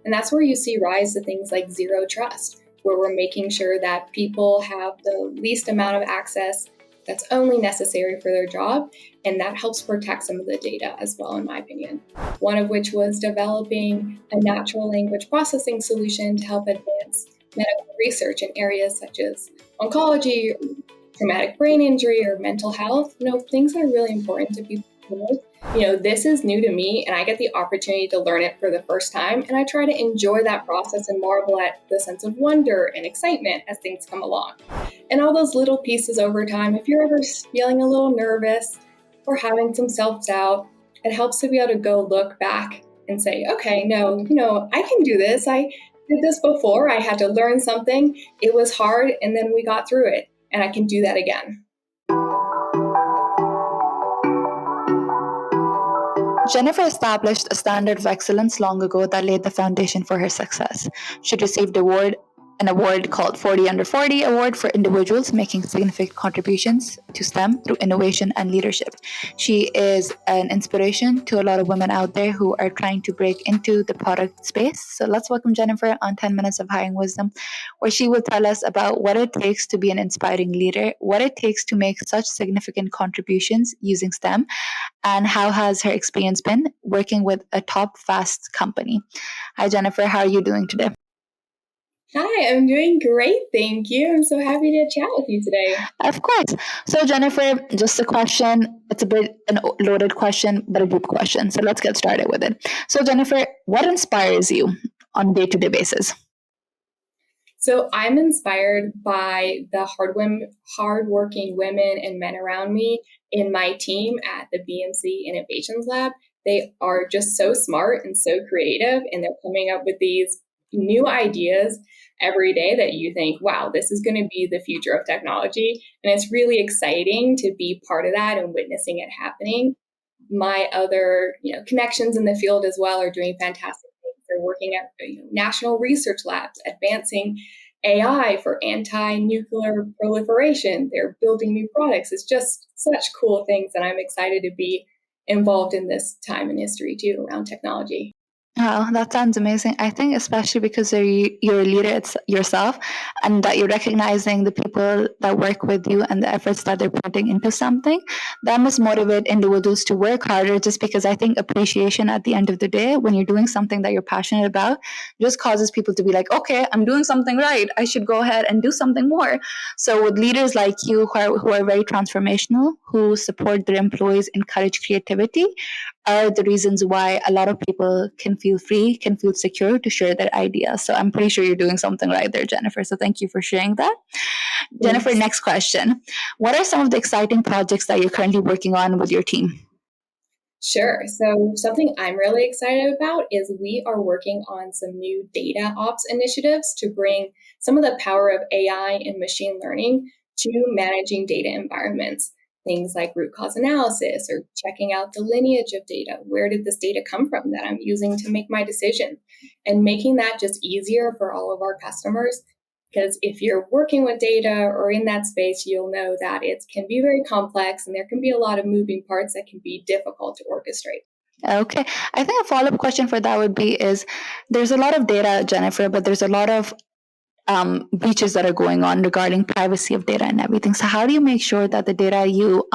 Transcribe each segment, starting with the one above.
And that's where you see rise to things like zero trust, where we're making sure that people have the least amount of access that's only necessary for their job. And that helps protect some of the data as well, in my opinion. One of which was developing a natural language processing solution to help advance medical research in areas such as oncology, traumatic brain injury, or mental health. Things that are really important to people. This is new to me, and I get the opportunity to learn it for the first time, and I try to enjoy that process and marvel at the sense of wonder and excitement as things come along. And all those little pieces over time, if you're ever feeling a little nervous or having some self-doubt, it helps to be able to go look back and say, okay, no, I can do this. I did this before. I had to learn something. It was hard, and then we got through it, and I can do that again. Jennifer established a standard of excellence long ago that laid the foundation for her success. She received an award called 40 Under 40 Award for individuals making significant contributions to STEM through innovation and leadership. She is an inspiration to a lot of women out there who are trying to break into the product space. So let's welcome Jennifer on 10 Minutes of Hiring Wisdom, where she will tell us about what it takes to be an inspiring leader, what it takes to make such significant contributions using STEM, and how has her experience been working with a top fast company. Hi, Jennifer. How are you doing today? Hi, I'm doing great. Thank you. I'm so happy to chat with you today. Of course. So, Jennifer, just a question. It's a bit a loaded question, but a deep question. So let's get started with it. So, Jennifer, what inspires you on a day-to-day basis? So I'm inspired by the hardworking women and men around me in my team at the BMC Innovations Lab. They are just so smart and so creative, and they're coming up with these new ideas every day that you think, wow, this is going to be the future of technology. And it's really exciting to be part of that and witnessing it happening. My other connections in the field as well are doing fantastic things. They're working at national research labs, advancing AI for anti-nuclear proliferation. They're building new products. It's just such cool things, and I'm excited to be involved in this time in history too around technology. Oh, that sounds amazing. I think especially because you're a leader yourself, and that you're recognizing the people that work with you and the efforts that they're putting into something, that must motivate individuals to work harder, just because I think appreciation at the end of the day, when you're doing something that you're passionate about, just causes people to be like, okay, I'm doing something right. I should go ahead and do something more. So with leaders like you who are very transformational, who support their employees, encourage creativity, are the reasons why a lot of people can feel free, can feel secure to share their ideas. So I'm pretty sure you're doing something right there, Jennifer. So thank you for sharing that. Thanks. Jennifer, next question. What are some of the exciting projects that you're currently working on with your team? Sure. So something I'm really excited about is we are working on some new data ops initiatives to bring some of the power of AI and machine learning to managing data environments. Things like root cause analysis or checking out the lineage of data. Where did this data come from that I'm using to make my decision? And making that just easier for all of our customers. Because if you're working with data or in that space, you'll know that it can be very complex and there can be a lot of moving parts that can be difficult to orchestrate. Okay. I think a follow-up question for that would be there's a lot of data, Jennifer, but there's a lot of breaches that are going on regarding privacy of data and everything. So how do you make sure that the data you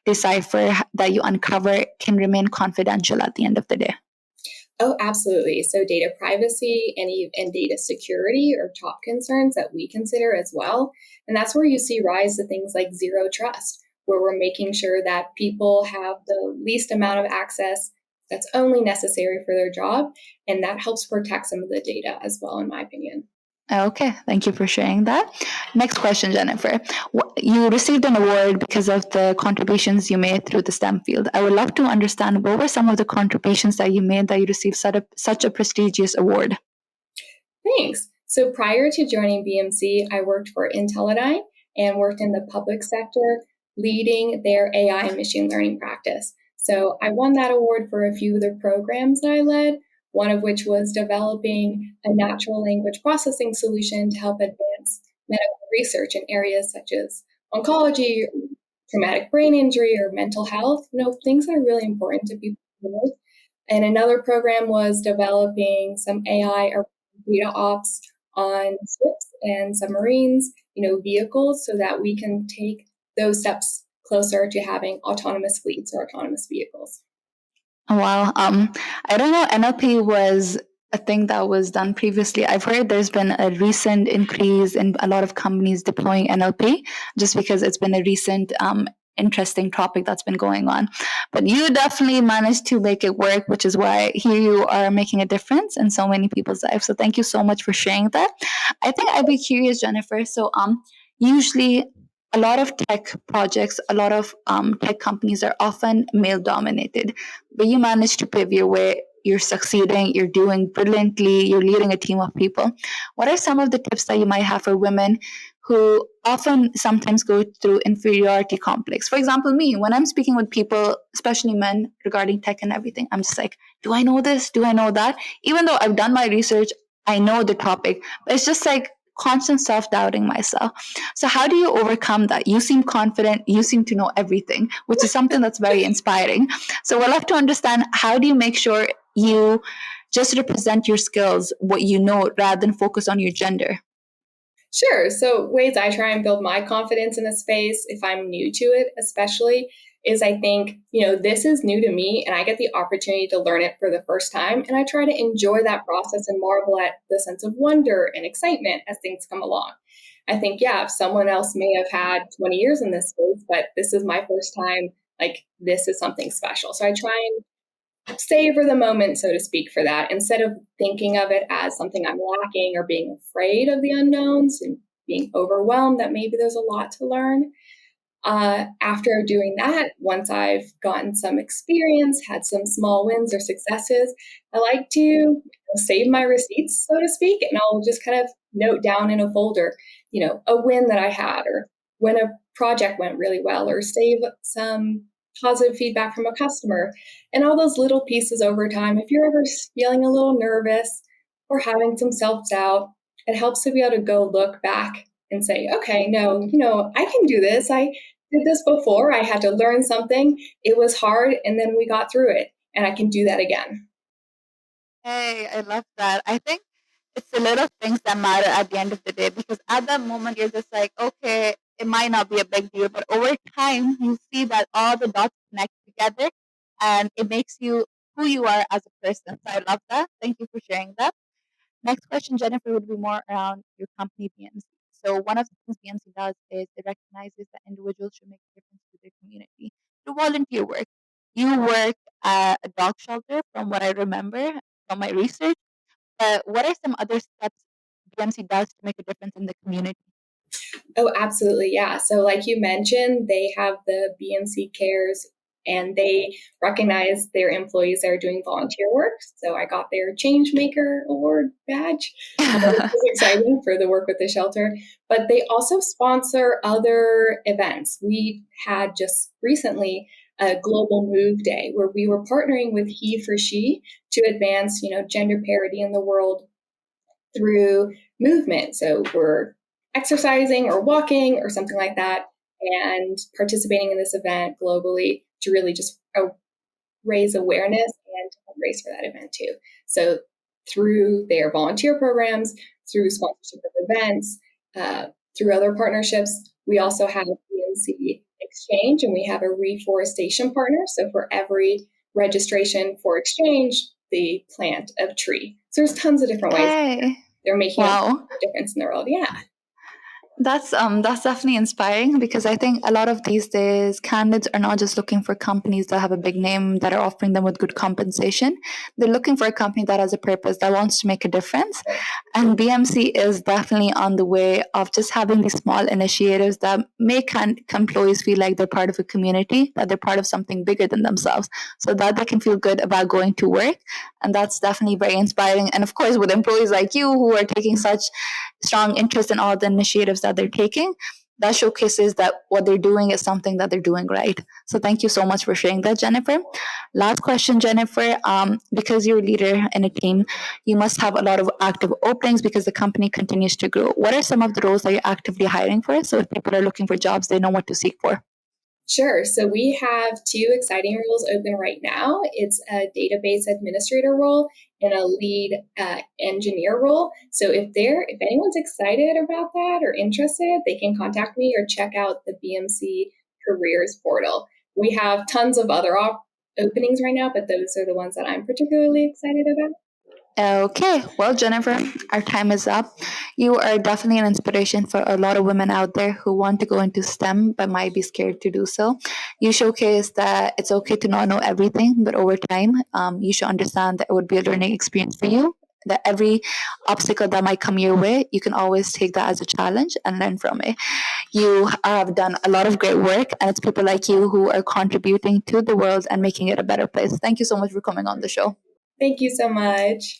decipher, that you uncover, can remain confidential at the end of the day? Oh, absolutely. So data privacy and data security are top concerns that we consider as well. And that's where you see rise to things like zero trust, where we're making sure that people have the least amount of access that's only necessary for their job. And that helps protect some of the data as well, in my opinion. Okay, thank you for sharing that. Next question, Jennifer. You received an award because of the contributions you made through the STEM field. I would love to understand, what were some of the contributions that you made that you received such a prestigious award? Thanks. So prior to joining BMC, I worked for Intellidyne and worked in the public sector, leading their AI and machine learning practice. So I won that award for a few of the programs that I led, one of which was developing a natural language processing solution to help advance medical research in areas such as oncology, traumatic brain injury, or mental health. Things that are really important to people. And another program was developing some AI or data ops on ships and submarines, vehicles, so that we can take those steps closer to having autonomous fleets or autonomous vehicles. Wow. I don't know. NLP was a thing that was done previously. I've heard there's been a recent increase in a lot of companies deploying NLP just because it's been a recent interesting topic that's been going on. But you definitely managed to make it work, which is why here you are making a difference in so many people's lives. So thank you so much for sharing that. I think I'd be curious, Jennifer. So usually a lot of tech projects, a lot of tech companies are often male dominated, but you manage to pivot where you're succeeding, you're doing brilliantly, you're leading a team of people. What are some of the tips that you might have for women who often sometimes go through inferiority complex? For example, me, when I'm speaking with people, especially men, regarding tech and everything, I'm just like, do I know this? Do I know that? Even though I've done my research, I know the topic, but it's just like constant self-doubting myself. So how do you overcome that? You seem confident, you seem to know everything, which is something that's very inspiring. So I'd love to understand, how do you make sure you just represent your skills, what you know, rather than focus on your gender? Sure. So, ways I try and build my confidence in a space, if I'm new to it, especially, is I think, this is new to me and I get the opportunity to learn it for the first time. And I try to enjoy that process and marvel at the sense of wonder and excitement as things come along. I think, yeah, if someone else may have had 20 years in this space, but this is my first time, like, this is something special. So I try and savor the moment, so to speak, for that, instead of thinking of it as something I'm lacking or being afraid of the unknowns and being overwhelmed that maybe there's a lot to learn. After doing that, once I've gotten some experience, had some small wins or successes, I like to save my receipts, so to speak, and I'll just kind of note down in a folder, a win that I had, or when a project went really well, or save some positive feedback from a customer, and all those little pieces over time. If you're ever feeling a little nervous or having some self doubt, it helps to be able to go look back and say, okay, no, I can do this. I did this before. I had to learn something. It was hard, and then we got through it, and I can do that again. Hey, I love that. I think it's the little things that matter at the end of the day, because at that moment you're just like, okay, it might not be a big deal, but over time you see that all the dots connect together and it makes you who you are as a person. So I love that. Thank you for sharing that. Next question, Jennifer, would be more around your company, BMC. So one of the things BMC does is it recognizes that individuals should make a difference to their community through volunteer work. You work at a dog shelter, from what I remember from my research. What are some other steps BMC does to make a difference in the community? Oh, absolutely. Yeah. So, like you mentioned, they have the BMC Cares and they recognize their employees that are doing volunteer work. So, I got their Changemaker Award badge. Which is exciting for the work with the shelter. But they also sponsor other events. We had just recently a global move day where we were partnering with He for She to advance, gender parity in the world through movement. So we're exercising or walking or something like that and participating in this event globally to really just raise awareness and raise for that event too. So through their volunteer programs, through sponsorship of events, through other partnerships, we also have BMC Exchange and we have a reforestation partner. So for every registration for exchange, they plant a tree. So there's tons of different ways Hey. they're making Wow. a difference in the world. Yeah. That's definitely inspiring, because I think a lot of these days candidates are not just looking for companies that have a big name that are offering them with good compensation. They're looking for a company that has a purpose, that wants to make a difference. And BMC is definitely on the way of just having these small initiatives that make employees feel like they're part of a community, that they're part of something bigger than themselves, so that they can feel good about going to work. And that's definitely very inspiring. And of course, with employees like you who are taking such strong interest in all the initiatives that they're taking, that showcases that what they're doing is something that they're doing right. So thank you so much for sharing that, Jennifer. Last question, Jennifer. Because you're a leader in a team, you must have a lot of active openings because the company continues to grow. What are some of the roles that you're actively hiring for? So if people are looking for jobs, they know what to seek for. Sure. So we have two exciting roles open right now. It's a database administrator role and a lead engineer role. So if anyone's excited about that or interested, they can contact me or check out the BMC careers portal. We have tons of other openings right now, but those are the ones that I'm particularly excited about. Okay, well, Jennifer, our time is up. You are definitely an inspiration for a lot of women out there who want to go into STEM but might be scared to do so. You showcase that it's okay to not know everything, but over time, you should understand that it would be a learning experience for you. That every obstacle that might come your way, you can always take that as a challenge and learn from it. You have done a lot of great work, and it's people like you who are contributing to the world and making it a better place. Thank you so much for coming on the show. Thank you so much.